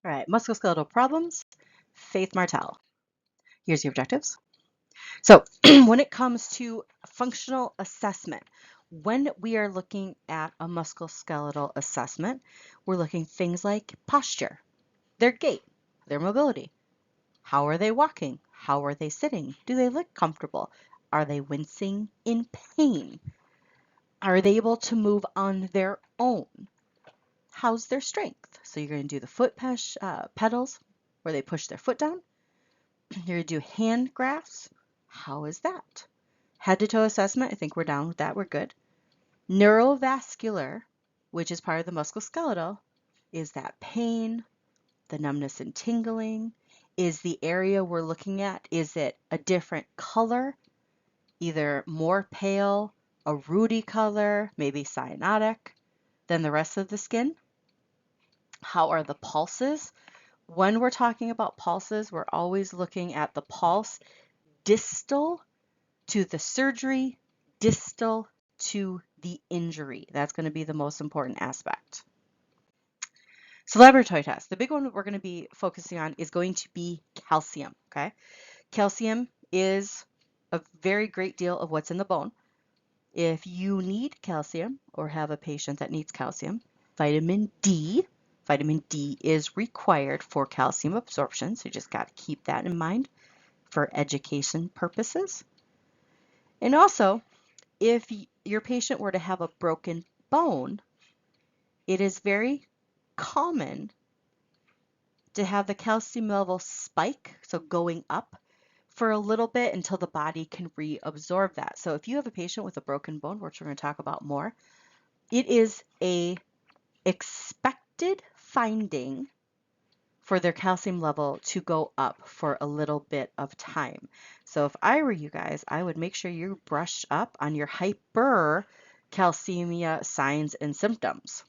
All right, musculoskeletal problems, Faith Martell. Here's your objectives. So when it comes to functional assessment, when we are looking at a musculoskeletal assessment, we're looking things like posture, their gait, their mobility. How are they walking? How are they sitting? Do they look comfortable? Are they wincing in pain? Are they able to move on their own? How's their strength? So you're going to do the foot pedals where they push their foot down. You're going to do hand grafts. How is that? Head to toe assessment. I think we're down with that. We're good. Neurovascular, which is part of the musculoskeletal, is that pain, the numbness and tingling? Is the area we're looking at, is it a different color, either more pale, a ruddy color, maybe cyanotic than the rest of the skin? How are the pulses? When we're talking about pulses, we're always looking at the pulse distal to the surgery, distal to the injury. That's going to be the most important aspect. So laboratory tests. The big one that we're going to be focusing on is going to be calcium, okay? Calcium is a very great deal of what's in the bone. If you need calcium or have a patient that needs calcium, vitamin D is required for calcium absorption, so you just got to keep that in mind for education purposes. And also, if your patient were to have a broken bone, it is very common to have the calcium level spike, so going up for a little bit until the body can reabsorb that. So if you have a patient with a broken bone, which we're going to talk about more, it is a expected finding for their calcium level to go up for a little bit of time. So if I were you guys, I would make sure you brush up on your hypercalcemia signs and symptoms.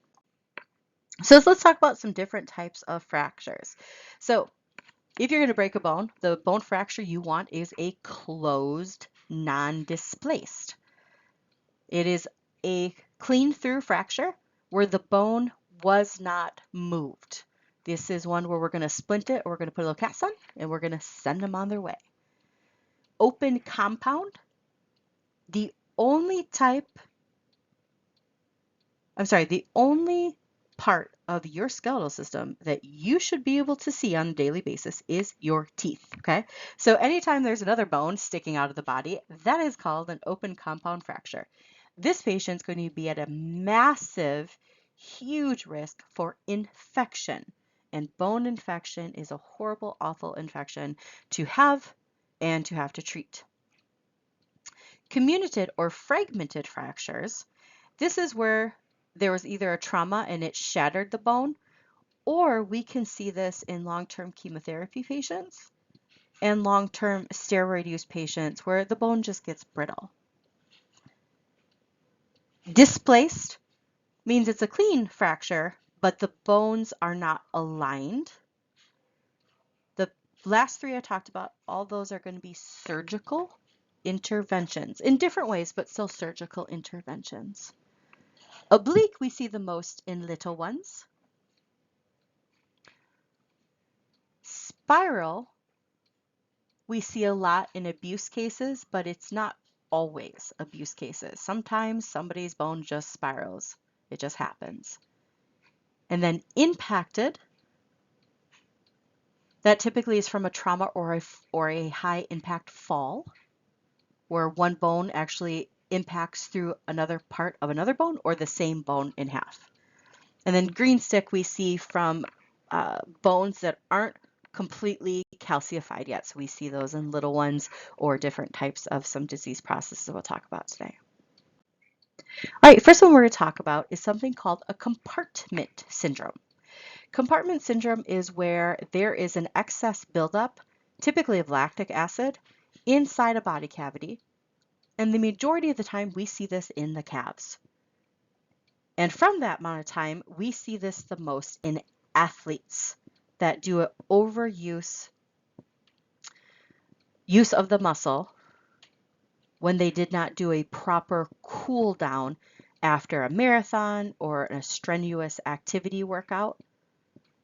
So let's talk about some different types of fractures. So if you're going to break a bone, the bone fracture you want is a closed, non-displaced. It is a clean through fracture where the bone was not moved. This is one where we're going to splint it, or we're going to put a little cast on, and we're going to send them on their way. Open compound, the only part of your skeletal system that you should be able to see on a daily basis is your teeth, okay? So anytime there's another bone sticking out of the body, that is called an open compound fracture. This patient's going to be at a massive, huge risk for infection. And bone infection is a horrible, awful infection to have and to have to treat. Comminuted or fragmented fractures, this is where there was either a trauma and it shattered the bone, or we can see this in long-term chemotherapy patients and long-term steroid use patients where the bone just gets brittle. Displaced means it's a clean fracture, but the bones are not aligned. The last three I talked about, all those are going to be surgical interventions in different ways, but still surgical interventions. Oblique, we see the most in little ones. Spiral, we see a lot in abuse cases, but it's not always abuse cases. Sometimes somebody's bone just spirals. It just happens. And then impacted, that typically is from a trauma or a high impact fall, where one bone actually impacts through another part of another bone or the same bone in half. And then green stick we see from bones that aren't completely calcified yet. So we see those in little ones or different types of some disease processes we'll talk about today. All right, first one we're going to talk about is something called a compartment syndrome. Compartment syndrome is where there is an excess buildup, typically of lactic acid, inside a body cavity. And the majority of the time we see this in the calves. And from that amount of time, we see this the most in athletes that do an overuse of the muscle when they did not do a proper cool down after a marathon or a strenuous activity workout.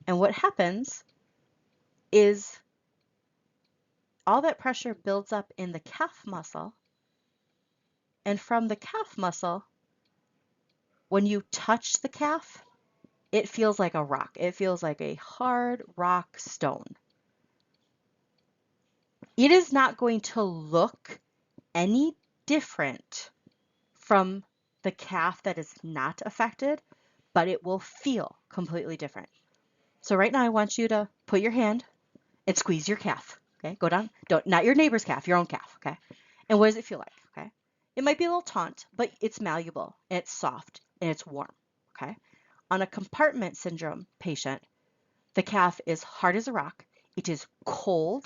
And what happens is all that pressure builds up in the calf muscle, and from the calf muscle, when you touch the calf, it feels like a rock. It feels like a hard rock stone. It is not going to look any different from the calf that is not affected, but it will feel completely different. So right now I want you to put your hand and squeeze your calf. Okay, go down. Don't, not your neighbor's calf, your own calf. Okay, and what does it feel like? Okay, it might be a little taut, but it's malleable and it's soft and it's warm. Okay, on a compartment syndrome patient, the calf is hard as a rock. It is cold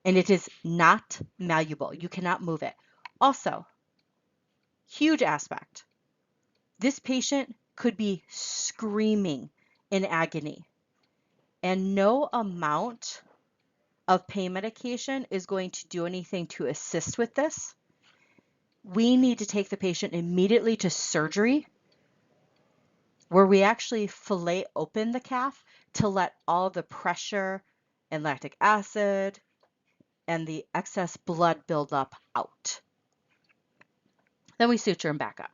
and it is not malleable. You cannot move it. Also, huge aspect. This patient could be screaming in agony, and no amount of pain medication is going to do anything to assist with this. We need to take the patient immediately to surgery, where we actually fillet open the calf to let all the pressure and lactic acid and the excess blood build up out. Then we suture them back up.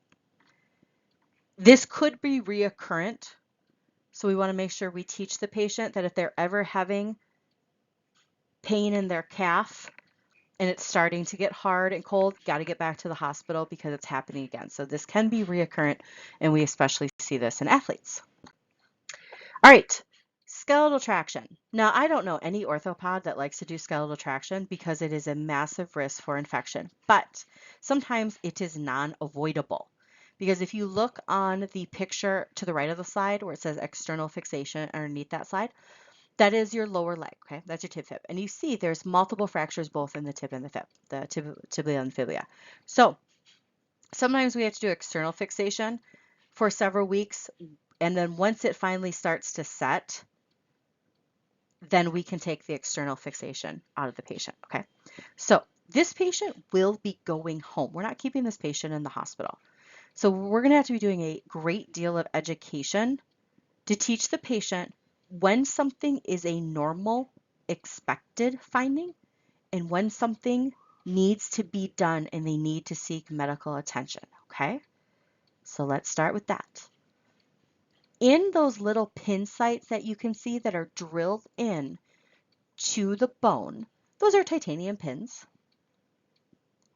This could be reoccurrent, so we want to make sure we teach the patient that if they're ever having pain in their calf and it's starting to get hard and cold, got to get back to the hospital because it's happening again. So this can be reoccurrent, and we especially see this in athletes. All right, skeletal traction. Now, I don't know any orthopod that likes to do skeletal traction because it is a massive risk for infection, but sometimes it is non-avoidable. Because if you look on the picture to the right of the slide where it says external fixation underneath that slide, that is your lower leg, okay? That's your tib fib. And you see there's multiple fractures both in the tib and the fib, the tibia and fibula. So sometimes we have to do external fixation for several weeks, and then once it finally starts to set, then we can take the external fixation out of the patient, okay? So this patient will be going home. We're not keeping this patient in the hospital. So we're gonna have to be doing a great deal of education to teach the patient when something is a normal, expected finding and when something needs to be done and they need to seek medical attention, okay? So let's start with that. In those little pin sites that you can see that are drilled in to the bone, those are titanium pins.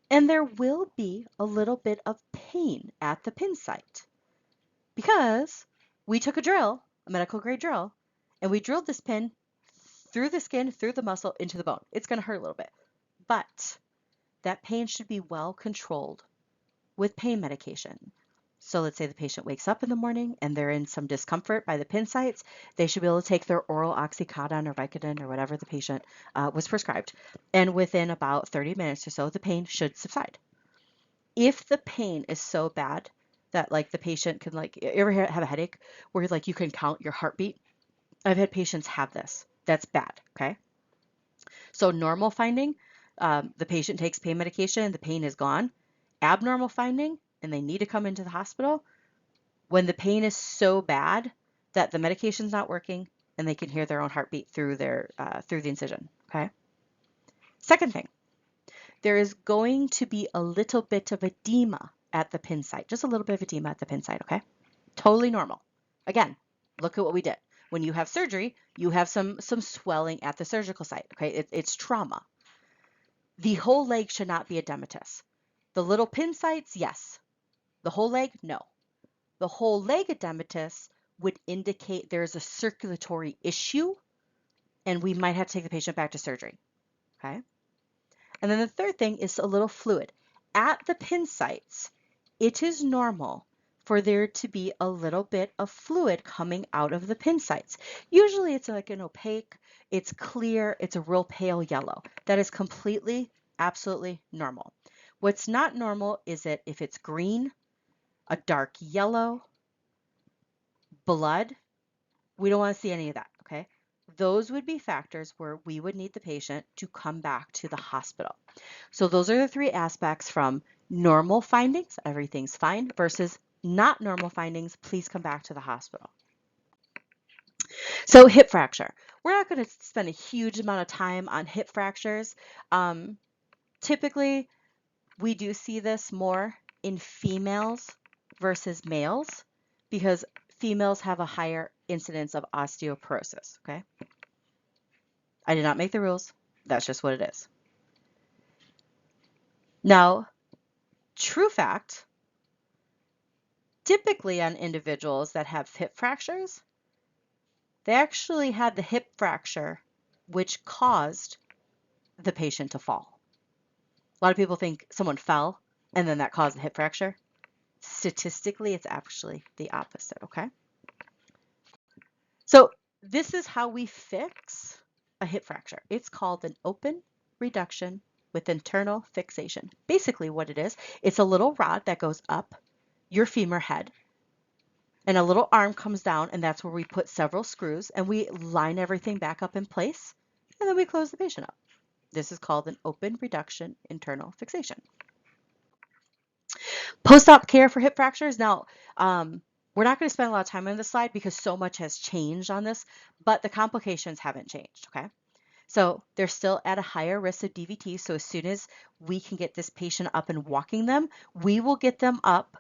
And there will be a little bit of pain at the pin site because we took a drill, a medical grade drill, and we drilled this pin through the skin, through the muscle, into the bone. It's going to hurt a little bit, but that pain should be well controlled with pain medication. So let's say the patient wakes up in the morning and they're in some discomfort by the pin sites. They should be able to take their oral Oxycontin or Vicodin or whatever the patient was prescribed. And within about 30 minutes or so, the pain should subside. If the pain is so bad that like the patient can like, you ever have a headache where like you can count your heartbeat? I've had patients have this. That's bad, okay? So normal finding, the patient takes pain medication, the pain is gone. Abnormal finding, and they need to come into the hospital when the pain is so bad that the medication's not working and they can hear their own heartbeat through their through the incision, okay? Second thing, there is going to be a little bit of edema at the pin site, just a little bit of edema at the pin site, okay? Totally normal. Again, look at what we did. When you have surgery, you have some swelling at the surgical site, okay? It's trauma. The whole leg should not be edematous. The little pin sites, yes. The whole leg, no. The whole leg edematous would indicate there's a circulatory issue and we might have to take the patient back to surgery, okay? And then the third thing is a little fluid. At the pin sites, it is normal for there to be a little bit of fluid coming out of the pin sites. Usually it's like an opaque, it's clear, it's a real pale yellow. That is completely, absolutely normal. What's not normal is that if it's green, a dark yellow, blood, we don't want to see any of that, okay? Those would be factors where we would need the patient to come back to the hospital. So those are the three aspects from normal findings, everything's fine, versus not normal findings, please come back to the hospital. So hip fracture. We're not going to spend a huge amount of time on hip fractures. Typically, we do see this more in females versus males because females have a higher incidence of osteoporosis, okay? I did not make the rules. That's just what it is. Now, true fact, typically on individuals that have hip fractures, they actually had the hip fracture which caused the patient to fall. A lot of people think someone fell and then that caused the hip fracture. Statistically, it's actually the opposite, okay? So this is how we fix a hip fracture. It's called an open reduction with internal fixation. Basically what it is, it's a little rod that goes up your femur head and a little arm comes down, and that's where we put several screws and we line everything back up in place, and then we close the patient up. This is called an open reduction internal fixation. Post-op care for hip fractures. Now, we're not going to spend a lot of time on this slide because so much has changed on this, but the complications haven't changed, okay? So they're still at a higher risk of DVT. So as soon as we can get this patient up and walking them, we will get them up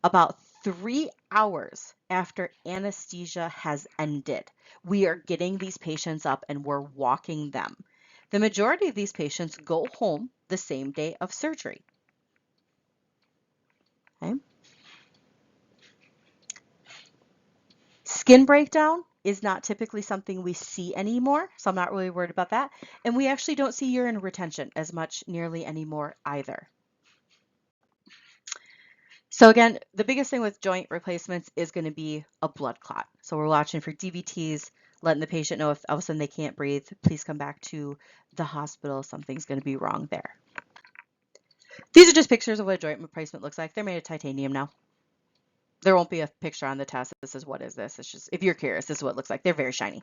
about 3 hours after anesthesia has ended. We are getting these patients up and we're walking them. The majority of these patients go home the same day of surgery. Okay? Skin breakdown is not typically something we see anymore, so I'm not really worried about that. And we actually don't see urine retention as much nearly anymore either. So again, the biggest thing with joint replacements is going to be a blood clot. So we're watching for DVTs, letting the patient know if all of a sudden they can't breathe, please come back to the hospital. Something's going to be wrong there. These are just pictures of what a joint replacement looks like. They're made of titanium now. There won't be a picture on the test. This is what is this. It's just, if you're curious, this is what it looks like. They're very shiny.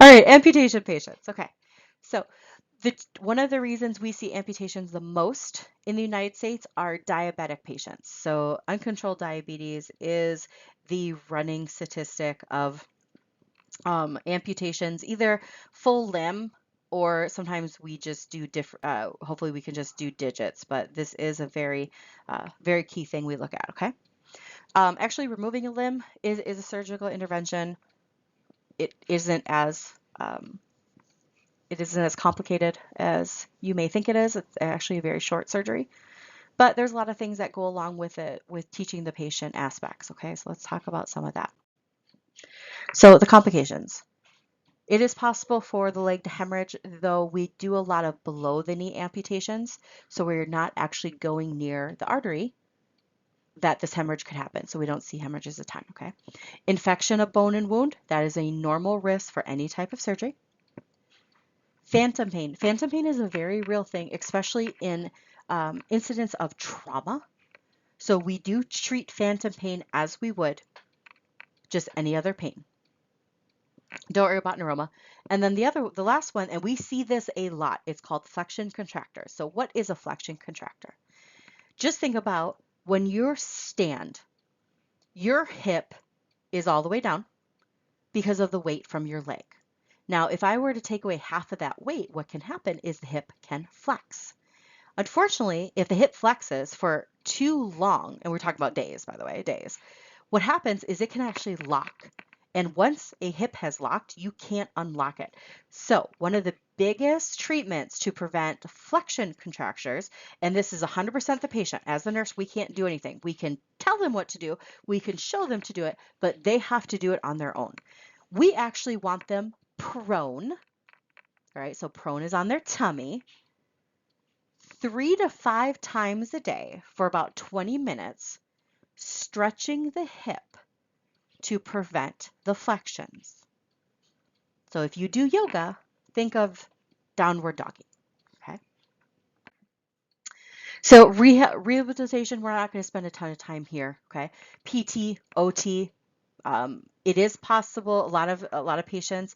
All right, amputation patients. Okay, so one of the reasons we see amputations the most in the United States are diabetic patients. So uncontrolled diabetes is the running statistic of amputations, either full limb or sometimes we just do different, hopefully we can just do digits, but this is a very, very key thing we look at, okay? Actually, removing a limb is a surgical intervention. It isn't as complicated as you may think it is. It's actually a very short surgery, but there's a lot of things that go along with it with teaching the patient aspects. Okay, so let's talk about some of that. So the complications. It is possible for the leg to hemorrhage, though we do a lot of below the knee amputations, so we're not actually going near the artery that this hemorrhage could happen. So we don't see hemorrhages a ton, okay? Infection of bone and wound, that is a normal risk for any type of surgery. Phantom pain. Phantom pain is a very real thing, especially in incidents of trauma. So we do treat phantom pain as we would just any other pain. Don't worry about neuroma. And then the last one, and we see this a lot, it's called flexion contractor. So what is a flexion contractor? Just think about when you stand, your hip is all the way down because of the weight from your leg. Now, if I were to take away half of that weight, what can happen is the hip can flex. Unfortunately, if the hip flexes for too long, and we're talking about days, by the way, days, what happens is it can actually lock. And once a hip has locked, you can't unlock it. So one of the biggest treatments to prevent flexion contractures, and this is 100% the patient. As the nurse, we can't do anything. We can tell them what to do. We can show them to do it, but they have to do it on their own. We actually want them prone. All right, so prone is on their tummy. 3 to 5 times a day for about 20 minutes, stretching the hip to prevent the flexions. So if you do yoga, think of downward doggy, okay? So rehabilitation, we're not going to spend a ton of time here, okay? PT, OT, it is possible. A lot of patients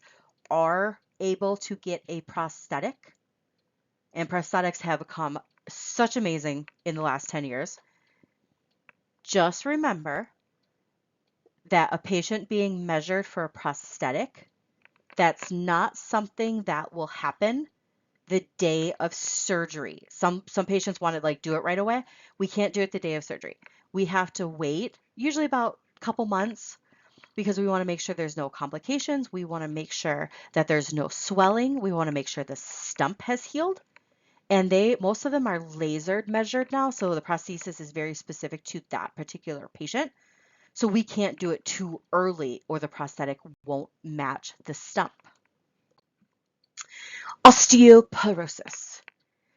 are able to get a prosthetic, and prosthetics have become such amazing in the last 10 years. Just remember, that a patient being measured for a prosthetic, that's not something that will happen the day of surgery. Some patients want to like do it right away. We can't do it the day of surgery. We have to wait, usually about a couple months, because we want to make sure there's no complications. We want to make sure that there's no swelling. We want to make sure the stump has healed. And most of them are laser measured now, so the prosthesis is very specific to that particular patient. So we can't do it too early or the prosthetic won't match the stump. Osteoporosis.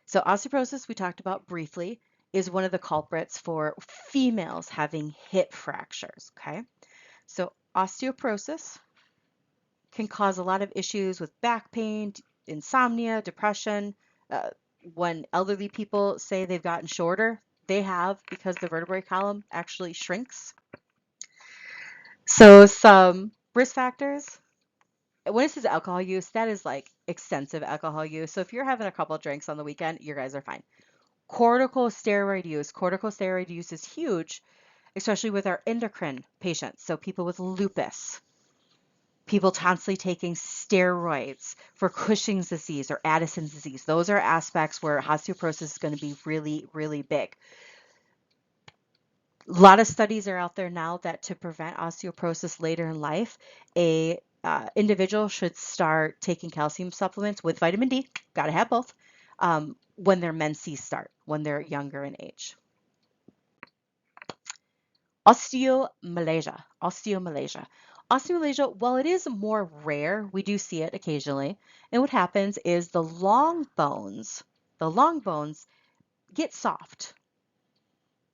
So osteoporosis, we talked about briefly, is one of the culprits for females having hip fractures, okay? So osteoporosis can cause a lot of issues with back pain, insomnia, depression. When elderly people say they've gotten shorter, they have, because the vertebrae column actually shrinks. So some risk factors. When it says alcohol use, that is like extensive alcohol use. So if you're having a couple drinks on the weekend, you guys are fine. Corticosteroid use. Corticosteroid use is huge, especially with our endocrine patients. So people with lupus, people constantly taking steroids for Cushing's disease or Addison's disease. Those are aspects where osteoporosis is going to be really, really big. A lot of studies are out there now that to prevent osteoporosis later in life, a individual should start taking calcium supplements with vitamin D, got to have both, when their menses start, when they're younger in age. Osteomalacia. Osteomalacia. Osteomalacia, while it is more rare, we do see it occasionally. And what happens is the long bones get soft.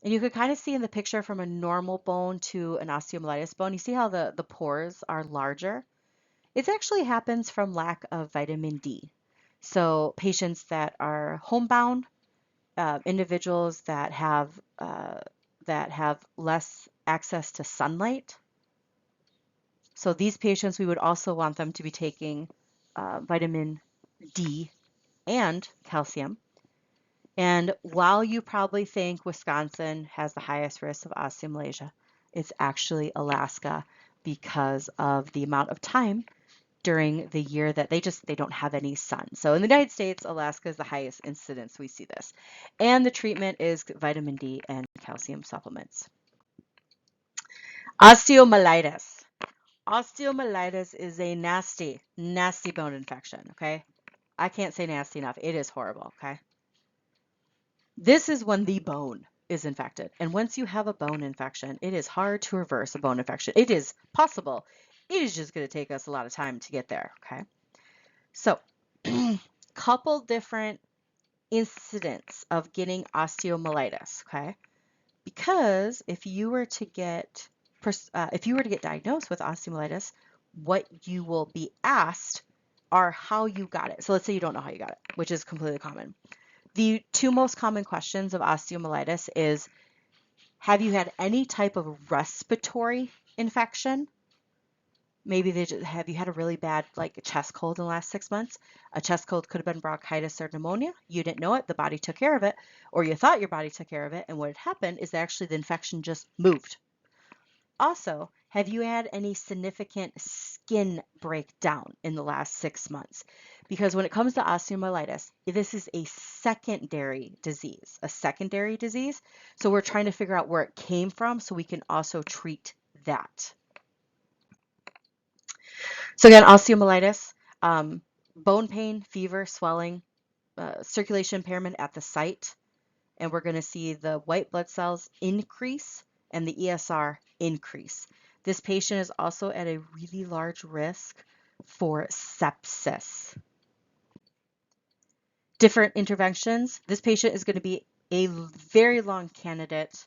And you could kind of see in the picture from a normal bone to an osteomyelitis bone, you see how the pores are larger? It actually happens from lack of vitamin D. So patients that are homebound, individuals that have less access to sunlight. So these patients, we would also want them to be taking vitamin D and calcium. And while you probably think Wisconsin has the highest risk of osteomalacia, it's actually Alaska because of the amount of time during the year that they don't have any sun. So in the United States, Alaska is the highest incidence we see this. And the treatment is vitamin D and calcium supplements. Osteomyelitis. Osteomyelitis is a nasty, nasty bone infection, okay? I can't say nasty enough. It is horrible, okay? This is when the bone is infected. And once you have a bone infection, it is hard to reverse a bone infection. It is possible. It is just going to take us a lot of time to get there, okay? So, couple different incidents of getting osteomyelitis, okay? Because if you were to get diagnosed with osteomyelitis, what you will be asked are how you got it. So let's say you don't know how you got it, which is completely common. The two most common questions of osteomyelitis is, have you had any type of respiratory infection? Maybe have you had a really bad like a chest cold in the last 6 months? A chest cold could have been bronchitis or pneumonia. You didn't know it. The body took care of it, or you thought your body took care of it. And what had happened is that actually the infection just moved. Also, have you had any significant skin breakdown in the last 6 months? Because when it comes to osteomyelitis, this is a secondary disease, So we're trying to figure out where it came from so we can also treat that. So again, osteomyelitis, bone pain, fever, swelling, circulation impairment at the site, and we're going to see the white blood cells increase and the ESR increase. This patient is also at a really large risk for sepsis. Different interventions. This patient is going to be a very long candidate,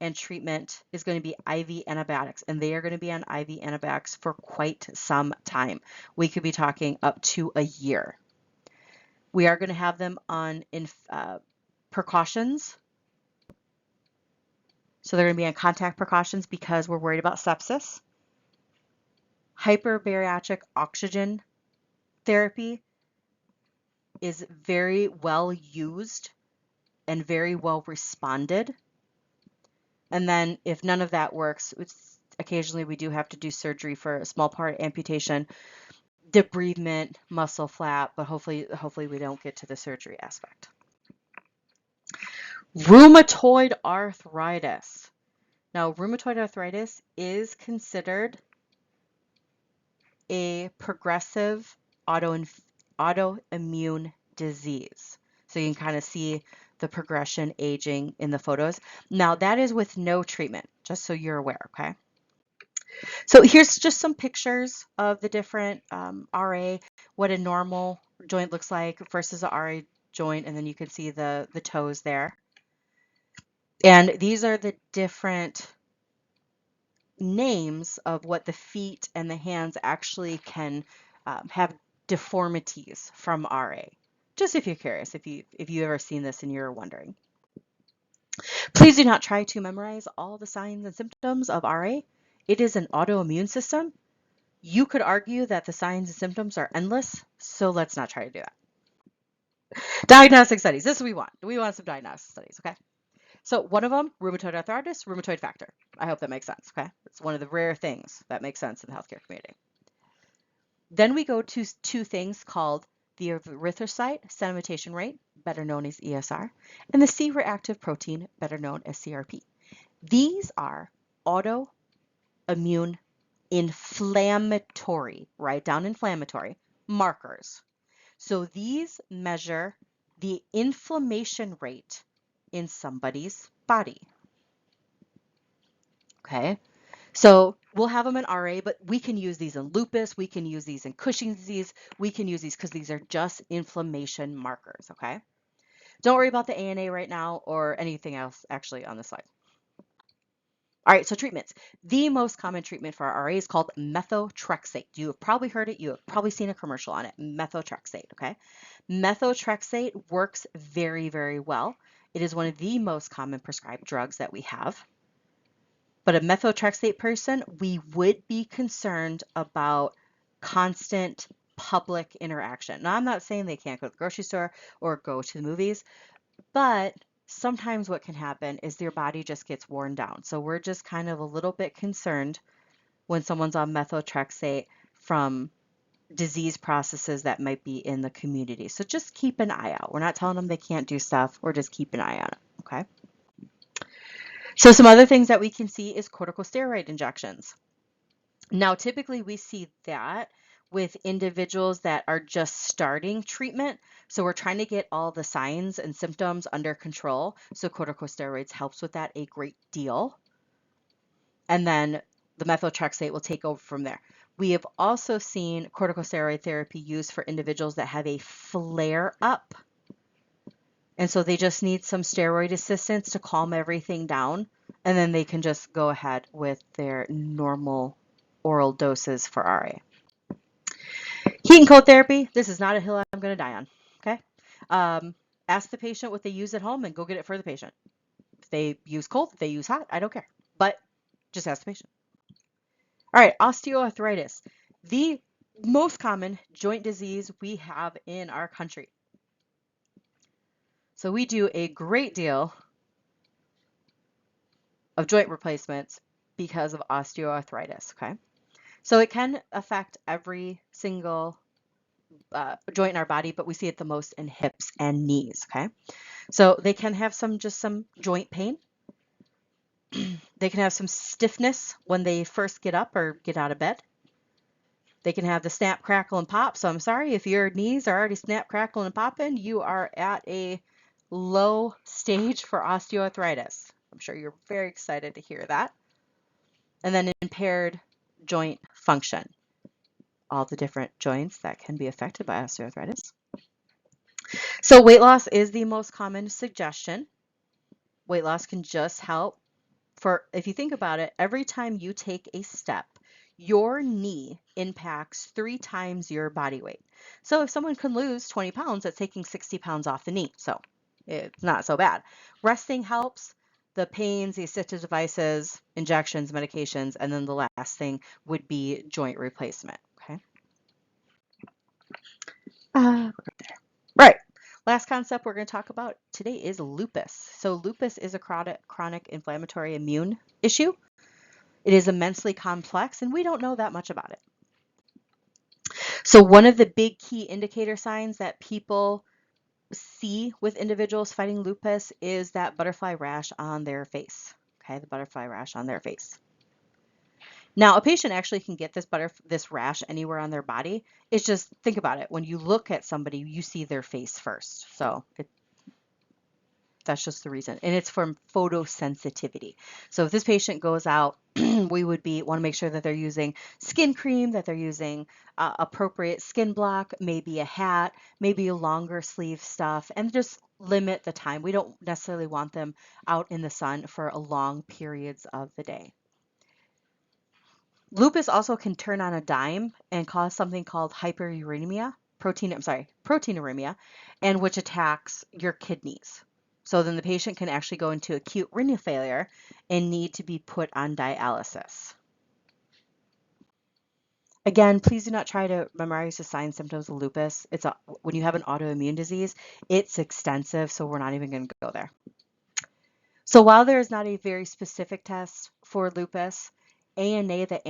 and treatment is going to be IV antibiotics, and they are going to be on IV antibiotics for quite some time. We could be talking up to a year. We are going to have them on precautions. So they're going to be on contact precautions because we're worried about sepsis. Hyperbariatric oxygen therapy is very well used and very well responded. And then if none of that works, it's occasionally we do have to do surgery for a small part amputation, debridement, muscle flap, but hopefully we don't get to the surgery aspect. Rheumatoid arthritis. Now, rheumatoid arthritis is considered a progressive autoimmune disease. So you can kind of see the progression aging in the photos. Now, that is with no treatment, just so you're aware, okay? So here's just some pictures of the different RA, what a normal joint looks like versus a RA joint, and then you can see the toes there. And these are the different names of what the feet and the hands actually can have deformities from RA. Just if you're curious, if you've ever seen this and you're wondering. Please do not try to memorize all the signs and symptoms of RA. It is an autoimmune system. You could argue that the signs and symptoms are endless, so let's not try to do that. Diagnostic studies. This is what we want. We want some diagnostic studies, okay? So one of them, rheumatoid arthritis, rheumatoid factor. I hope that makes sense, okay? It's one of the rare things that makes sense in the healthcare community. Then we go to two things called the erythrocyte sedimentation rate, better known as ESR, and the C-reactive protein, better known as CRP. These are autoimmune inflammatory, write down inflammatory, markers. So these measure the inflammation rate in somebody's body. Okay, so we'll have them in RA, but we can use these in lupus, we can use these in Cushing's disease, we can use these because these are just inflammation markers, okay? Don't worry about the ANA right now or anything else actually on the slide. All right, so treatments. The most common treatment for RA is called methotrexate. You have probably heard it. You have probably seen a commercial on it, methotrexate, okay? Methotrexate works very, very well. It is one of the most common prescribed drugs that we have. But a methotrexate person, we would be concerned about constant public interaction. Now, I'm not saying they can't go to the grocery store or go to the movies, but sometimes what can happen is their body just gets worn down. So we're just kind of a little bit concerned when someone's on methotrexate from disease processes that might be in the community. So just keep an eye out. We're not telling them they can't do stuff. We're just keeping an eye on it, okay? So some other things that we can see is corticosteroid injections. Now, typically we see that with individuals that are just starting treatment. So we're trying to get all the signs and symptoms under control. So corticosteroids helps with that a great deal. And then the methotrexate will take over from there. We have also seen corticosteroid therapy used for individuals that have a flare up. And so they just need some steroid assistance to calm everything down. And then they can just go ahead with their normal oral doses for RA. Heat and cold therapy, this is not a hill I'm going to die on, okay? Ask the patient what they use at home and go get it for the patient. If they use cold, if they use hot, I don't care. But just ask the patient. All right, osteoarthritis, the most common joint disease we have in our country. So we do a great deal of joint replacements because of osteoarthritis, okay? So it can affect every single joint in our body, but we see it the most in hips and knees, okay? So they can have some joint pain. They can have some stiffness when they first get up or get out of bed. They can have the snap, crackle, and pop. So I'm sorry if your knees are already snap, crackle, and popping, you are at a low stage for osteoarthritis. I'm sure you're very excited to hear that. And then impaired joint function. All the different joints that can be affected by osteoarthritis. So weight loss is the most common suggestion. Weight loss can just help if you think about it, every time you take a step, your knee impacts 3 times your body weight. So if someone can lose 20 pounds, that's taking 60 pounds off the knee. So it's not so bad. Resting helps. The pains, the assistive devices, injections, medications, and then the last thing would be joint replacement. Okay. Right. Last concept we're going to talk about today is lupus. So lupus is a chronic inflammatory immune issue. It is immensely complex, and we don't know that much about it. So one of the big key indicator signs that people see with individuals fighting lupus is that butterfly rash on their face. Okay, the butterfly rash on their face. Now, a patient actually can get this rash anywhere on their body. It's just, think about it. When you look at somebody, you see their face first. So that's just the reason. And it's from photosensitivity. So if this patient goes out, we would want to make sure that they're using skin cream, that they're using appropriate skin block, maybe a hat, maybe a longer sleeve stuff, and just limit the time. We don't necessarily want them out in the sun for a long periods of the day. Lupus also can turn on a dime and cause something called proteinuria, and which attacks your kidneys. So then the patient can actually go into acute renal failure and need to be put on dialysis. Again, please do not try to memorize the signs and symptoms of lupus. When you have an autoimmune disease, it's extensive, so we're not even going to go there. So while there is not a very specific test for lupus, ANA, the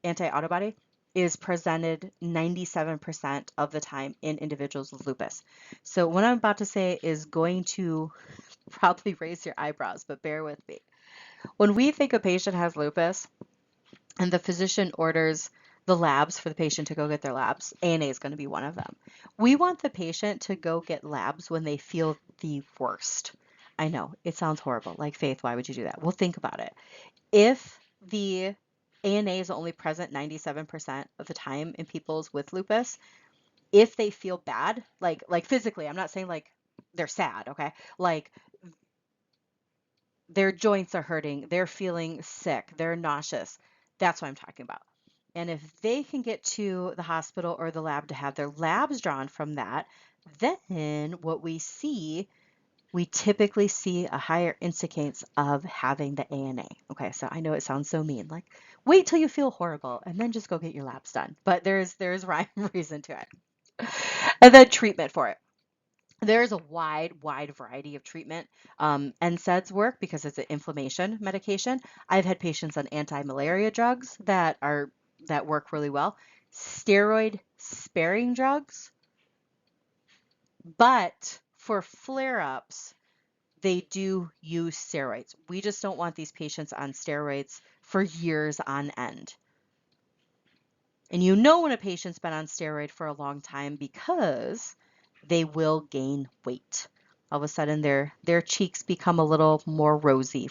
anti-antibody, is presented 97% of the time in individuals with lupus. So what I'm about to say is going to probably raise your eyebrows, but bear with me. When we think a patient has lupus and the physician orders the labs for the patient to go get their labs, ANA is going to be one of them. We want the patient to go get labs when they feel the worst. I know, it sounds horrible. Like, Faith, why would you do that? Well, think about it. If the ANA is only present 97% of the time in people with lupus, if they feel bad, like physically, I'm not saying like they're sad, okay? Like their joints are hurting, they're feeling sick, they're nauseous. That's what I'm talking about. And if they can get to the hospital or the lab to have their labs drawn from that, then what we typically see a higher incidence of having the ANA. Okay, so I know it sounds so mean, like wait till you feel horrible and then just go get your labs done. But there's rhyme reason to it. And then treatment for it. There's a wide variety of treatment. NSAIDs work because it's an inflammation medication. I've had patients on anti-malaria drugs that work really well. Steroid sparing drugs, but for flare-ups, they do use steroids. We just don't want these patients on steroids for years on end. And you know when a patient's been on steroid for a long time because they will gain weight. All of a sudden their cheeks become a little more rosy